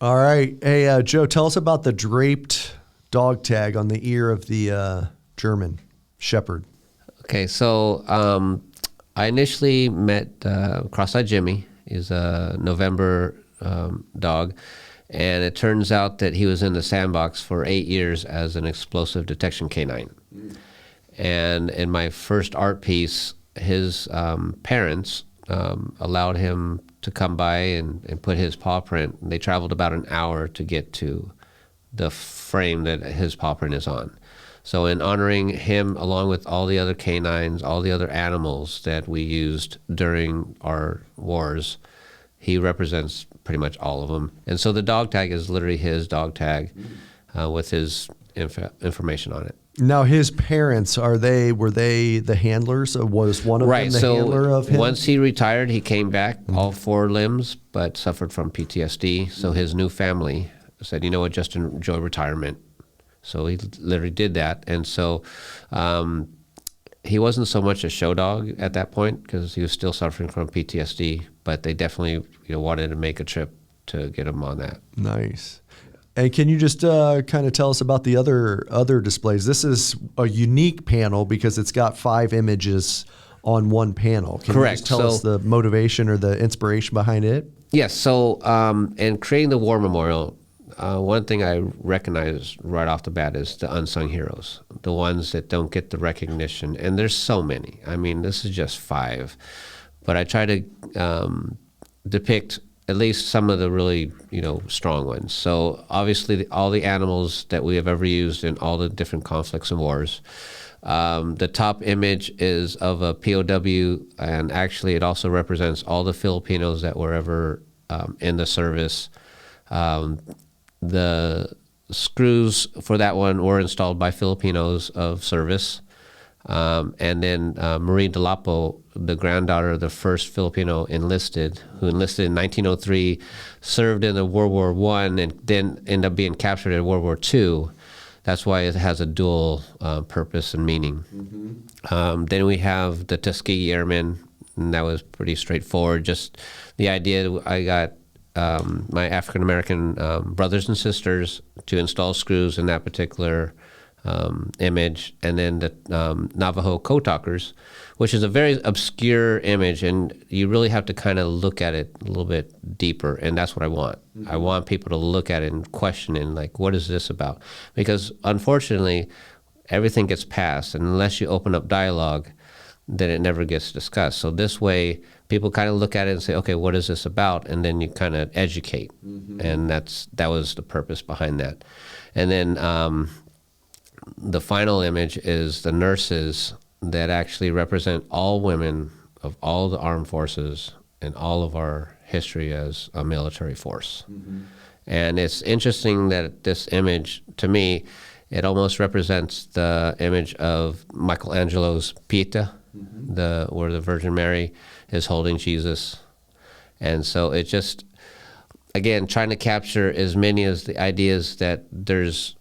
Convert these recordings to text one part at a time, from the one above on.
All right. Hey, Joe, tell us about the draped dog tag on the ear of the German Shepherd. Okay, so I initially met Cross-Eyed Jimmy. He's a November dog, and it turns out that he was in the sandbox for 8 years as an explosive detection canine. And in my first art piece, his parents allowed him to come by and put his paw print. They traveled about an hour to get to the frame that his paw print is on. So in honoring him, along with all the other canines, all the other animals that we used during our wars, he represents pretty much all of them. And so the dog tag is literally his dog tag with his information on it. Now, his parents, were they the handlers? Was one of them the handler of him? Once he retired, he came back, all 4 limbs, but suffered from PTSD. So his new family said, you know what, just enjoy retirement. So he literally did that. And so he wasn't so much a show dog at that point because he was still suffering from PTSD, but they definitely wanted to make a trip to get him on that. Nice. And can you just kind of tell us about the other displays? This is a unique panel because it's got 5 images on one panel. Can Correct. you just tell us the motivation or the inspiration behind it? Yes. So in creating the War Memorial, one thing I recognize right off the bat is the unsung heroes, the ones that don't get the recognition. And there's so many. I mean, this is just 5. But I try to depict at least some of the really, strong ones. So obviously all the animals that we have ever used in all the different conflicts and wars. The top image is of a POW, and actually it also represents all the Filipinos that were ever in the service. The screws for that one were installed by Filipinos of service. And then Marie Delapo, the granddaughter of the first Filipino enlisted, who enlisted in 1903, served in the World War I, and then ended up being captured in World War II. That's why it has a dual purpose and meaning. Mm-hmm. Then we have the Tuskegee Airmen, and that was pretty straightforward. Just the idea, I got my African-American brothers and sisters to install screws in that particular image, and then the Navajo code talkers, which is a very obscure image, and you really have to kind of look at it a little bit deeper, and that's what I want. Mm-hmm. I want people to look at it and question it, and like, what is this about? Because unfortunately, everything gets passed, and unless you open up dialogue, then it never gets discussed. So this way, people kind of look at it and say, okay, what is this about? And then you kind of educate, mm-hmm. and that was the purpose behind that. And then the final image is the nurses that actually represent all women of all the armed forces and all of our history as a military force. Mm-hmm. And it's interesting that this image, to me, it almost represents the image of Michelangelo's Pieta, mm-hmm. where the Virgin Mary is holding Jesus. And so it just, again, trying to capture as many as the ideas that there's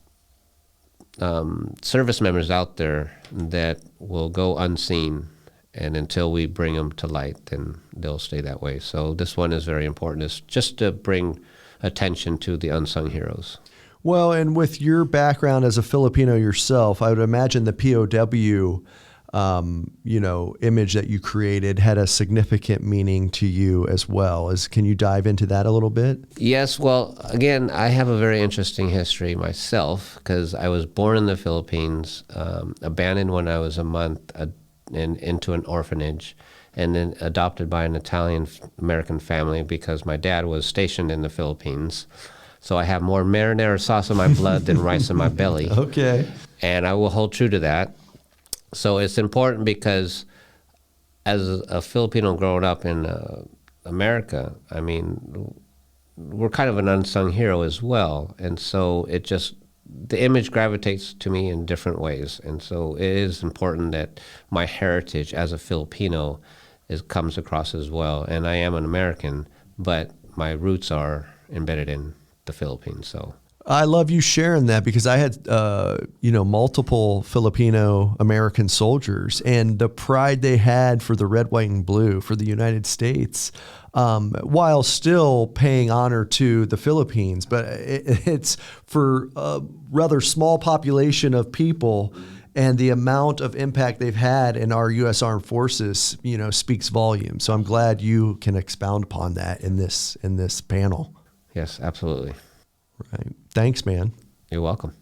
service members out there that will go unseen, and until we bring them to light, then they'll stay that way. So this one is very important. It's just to bring attention to the unsung heroes. Well, and with your background as a Filipino yourself, I would imagine the POW image that you created had a significant meaning to you as well. Can you dive into that a little bit? Yes. Well, again, I have a very interesting history myself because I was born in the Philippines, abandoned when I was a month into an orphanage, and then adopted by an Italian-American family because my dad was stationed in the Philippines. So I have more marinara sauce in my blood than rice in my belly. Okay. And I will hold true to that. So it's important because as a Filipino growing up in America, I mean, we're kind of an unsung hero as well. And so the image gravitates to me in different ways. And so it is important that my heritage as a Filipino comes across as well. And I am an American, but my roots are embedded in the Philippines. So I love you sharing that because I had, multiple Filipino American soldiers and the pride they had for the red, white, and blue for the United States, while still paying honor to the Philippines. But it's for a rather small population of people, and the amount of impact they've had in our U.S. Armed Forces, speaks volumes. So I'm glad you can expound upon that in this panel. Yes, absolutely. Right. Thanks, man. You're welcome.